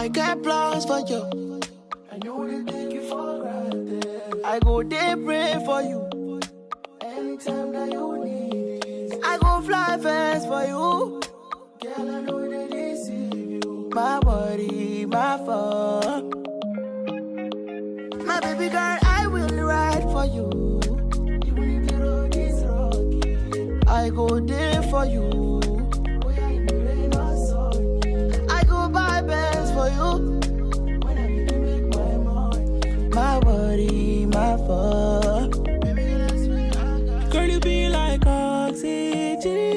I get plans for you. I know they take you for granted. I go there pray for you. Anytime that you need it, I go fly fast for you. Girl, I know they deceive you. My body, my fault. My baby girl, I will ride for you. Even if the road is rocky, I go there for you. I go buy bands for you. When I need to make my money, my body, my fault. Girl, you be like oxygen.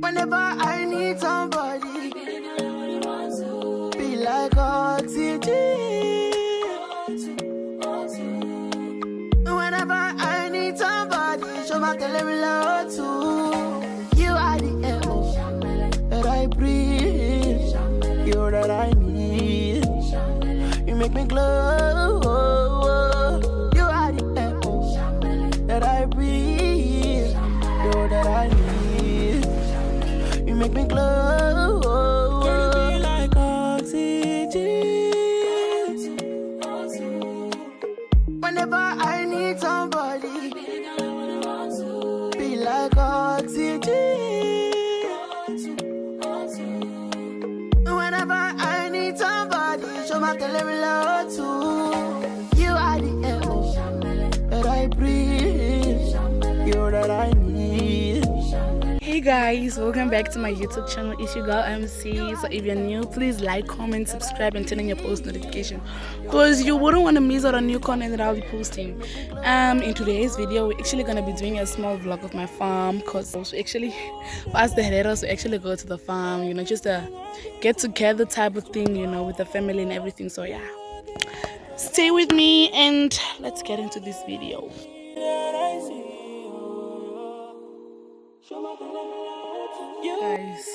Whenever I need somebody, be like oxygen. Whenever I need somebody, show my love too. You are the air that I breathe. You're that I need. You make me glow. You are the air that I breathe. You're that I need. You make me glow. Girl, you be like oxygen. Whenever I need somebody, be like oxygen. Whenever I need somebody, show my love too. You are the air that I breathe. You're that I need. Hey guys, welcome back to my YouTube channel. It's your girl MC. So if you're new, please like, comment, subscribe and turn on your post notification because you wouldn't want to miss out on new content that I'll be posting. In today's video, we're actually gonna be doing a small vlog of my farm because we actually, for us the Hereros, we actually go to the farm, you know, just a get together type of thing, you know, with the family and everything. So yeah, stay with me and let's get into this video. Guys,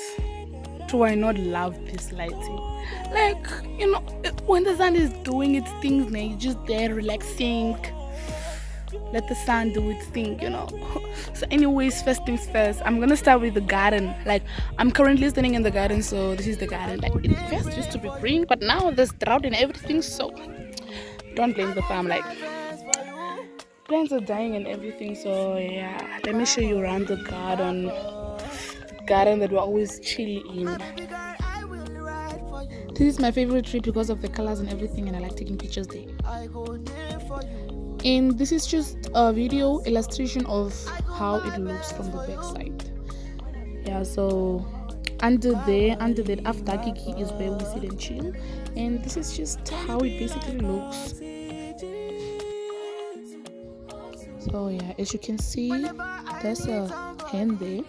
do I not love this lighting? Like, you know, when the sun is doing its things, now you're just there relaxing. Let the sun do its thing, you know. So anyways, first things first, I'm gonna start with the garden. Like, I'm currently standing in the garden, so this is the garden. Like, it first used to be green, but now there's drought and everything, so don't blame the farm. Like, plants are dying and everything, so yeah, let me show you around the garden that we always chill in. This is my favorite tree because of the colors and everything, and I like taking pictures there. And this is just a video illustration of how it looks from the back side. Yeah, so under that after Kiki is where we sit and chill, and this is just how it basically looks. So yeah, as you can see, there's a hen there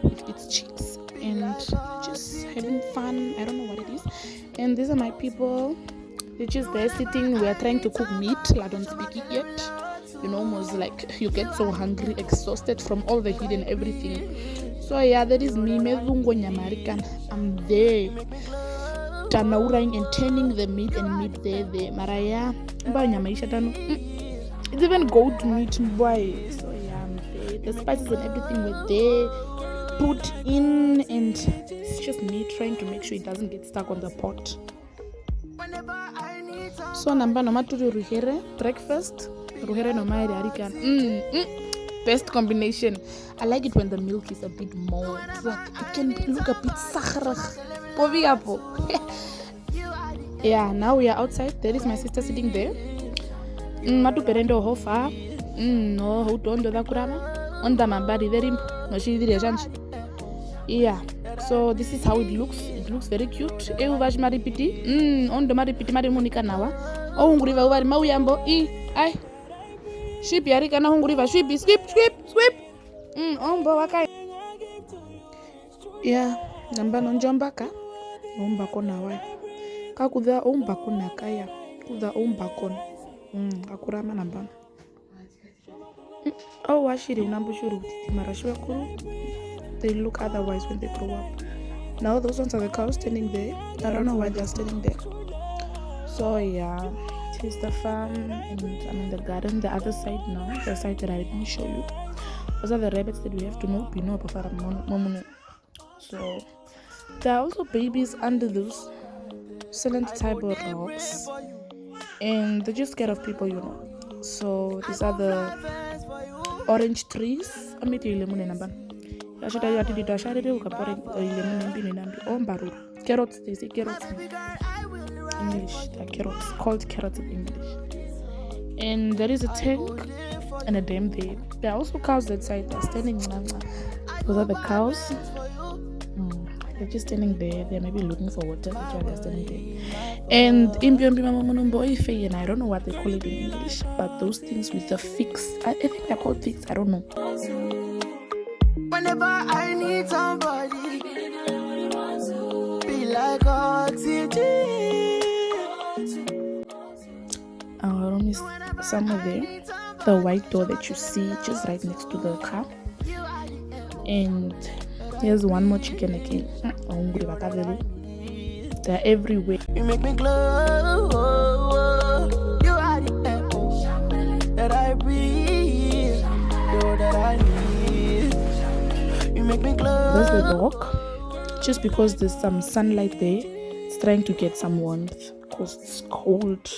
with its chicks and just having fun. I don't know what it is. And these are my people. They're just there sitting. We are trying to cook meat. I don't speak it yet. You know, almost like you get so hungry, exhausted from all the heat and everything. So yeah, that is me. I'm there, tanauring and turning the meat and meat there. Maraya, it's even goat meat, boy. So yeah, I'm there. The spices and everything were there, put in, and it's just me trying to make sure it doesn't get stuck on the pot. So namba nomaturi ruhere breakfast. Ruhere no mai arikan. Best combination. I like it when the milk is a bit more. So it can look a bit sakharig. Poviapo. Yeah, now we are outside. There is my sister sitting there. Matu perendo hofa. No, how to undo the kurama. Under my body, very no she did a. Yeah, so this is how it looks. It looks very cute. Eu vash maripiti. On the maripiti marimunika nawa. Oh, hungriva over mauyambo. Ai. Sheep yarika na hungriva. Sweep. Ombo wakai. Yeah, namba nonjombaka. Ombako nawa. Kakuda ombako nakaya. Kuda ombakon. Akurama namba. Oh, washiri unambushuru marashwa kuru. They look otherwise when they grow up. Now those ones are the cows standing there. I don't know why they're standing there. So yeah, here's the farm and I'm in the garden. The other side now, the side that I didn't show you. Those are the rabbits that we have to know. We know about. So There are also babies under those silent type of rocks, and they're just scared of people, you know. So these are the orange trees. Carrots, they say carrots in English. They're carrots, called carrots in English. And there is a tank and a dam there. There are also cows that side. They're standing. Those are the cows. They're just standing there. They're maybe looking for water. That's why they're standing there. And I don't know what they call it in English, but those things with the fix, I think they're called fix. I don't know. Whenever I need somebody, be like oxygen. Our room is somewhere there. The white door that you see just right next to the car. And here's one more chicken again. They're everywhere. You make me glow. You are the air that I breathe. You're that I need. You make me glow. There's the dog. Just because there's some sunlight there, it's trying to get some warmth because it's cold.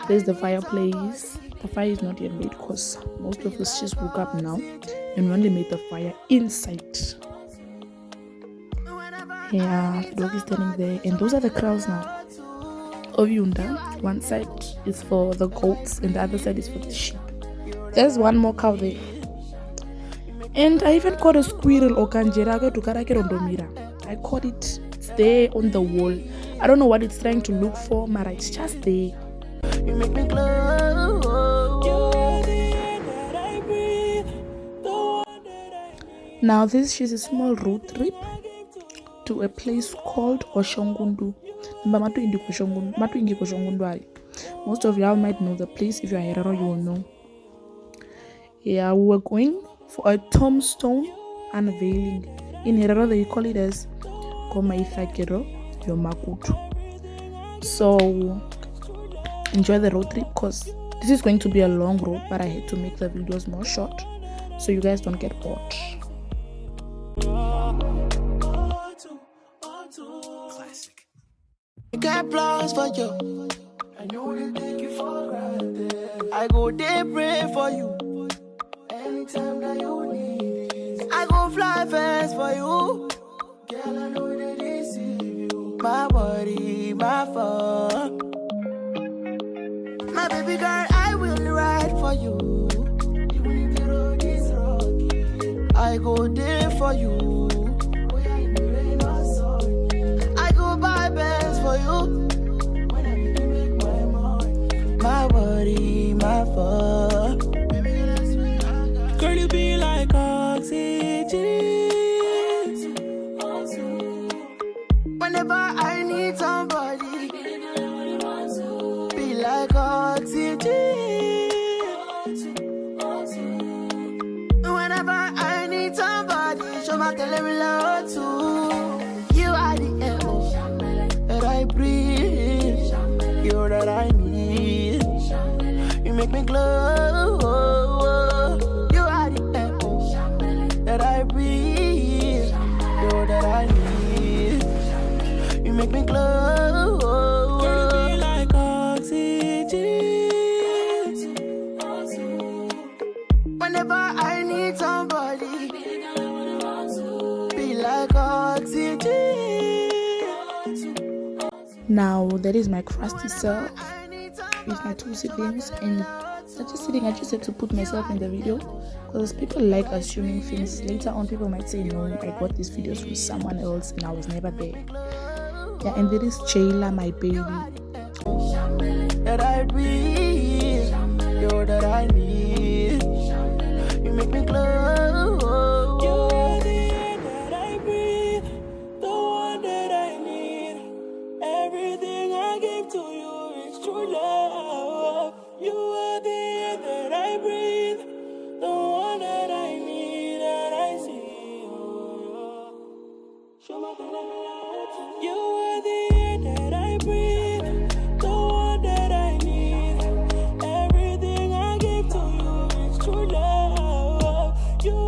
There's the fireplace. The fire is not yet made because most of us just woke up now and we only made the fire inside. Yeah, the dog is standing there, and those are the cows now. Oviunda, one side is for the goats and the other side is for the sheep. There's one more cow there. And I even caught a squirrel or kanjera to karakerondomira. I caught it. It's there on the wall. I don't know what it's trying to look for, but it's just there. You make me glow. Now this is a small road trip to a place called Oshongundu. Most of y'all might know the place. If you're Herero, you will know. Yeah, we were going for a tombstone unveiling. In Herero, they call it as Komaithakero Yomakutu. So enjoy the road trip because this is going to be a long road, but I had to make the videos more short so you guys don't get bored. Classic. I got plans for you. I know they take you for granted. I go there pray for you. Anytime that you need it. I go fly fast for you. Girl, I know they deceive you. My body, my phone. My baby girl, I will ride for you. Even if the road is rocky, I go there for you. I go buy bands for you. When I need to make my money. My body, my phone. Baby, that's what I got. Girl, you be like oxygen. Whenever I need somebody, be like oxygen. Whenever I need somebody, show my love too. You are the air that I breathe. You're that I need. You make me glow. You are the air that I breathe. You're that I need. You make me glow. Girl, you be like oxygen. Whenever I need somebody, be like oxygen. Now that is my crusty self with my two siblings, and I just had to put myself in the video because people like assuming things. Later on, people might say, no, I got these videos from someone else and I was never there. Yeah, and there is Chayla, my baby. That I breathe, you're that I need. You make me glow. You're the air that I breathe, the one that I need. Everything I give to you is true love. You are the air that I breathe, the one that I need, that I see. Show my love. You are the air that I breathe, the one that I need. Everything I give to you is true love. You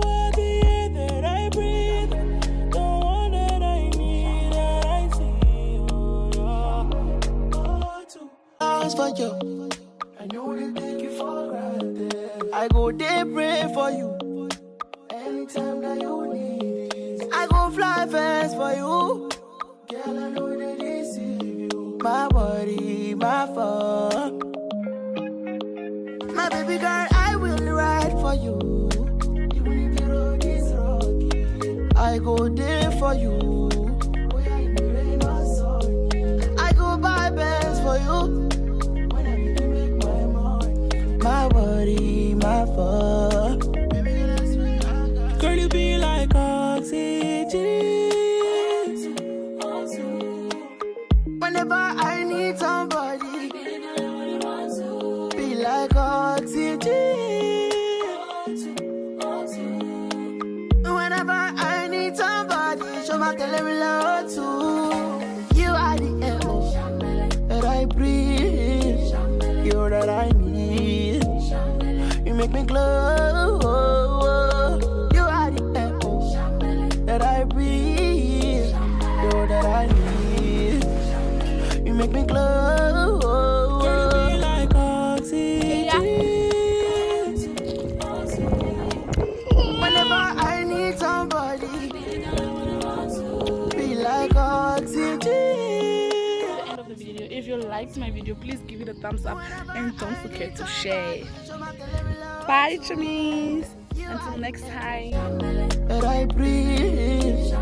dance for you. I know they take you for granted. I go there pray for you. Anytime that you need it, I go fly fast for you. Girl, I know they deceive you. My body, my fault. My baby girl, I will ride for you. Even if the road is rocky, I go there for you. I go buy bands for you. When I need to make my money. My body, my fault. Girl, you be like oxygen. Whenever I need somebody, be like oxygen. Whenever I need somebody, show my love too. You are the air that I breathe. You're that I need. You make me glow. You are the air that I breathe. You're that I need. You make me glow. Girl, you be like oxygen. Whenever I need somebody, be like oxygen. The end of the video. If you liked my video, please give it a thumbs up and don't forget to share. Bye, chummies. Until next time. That I breathe.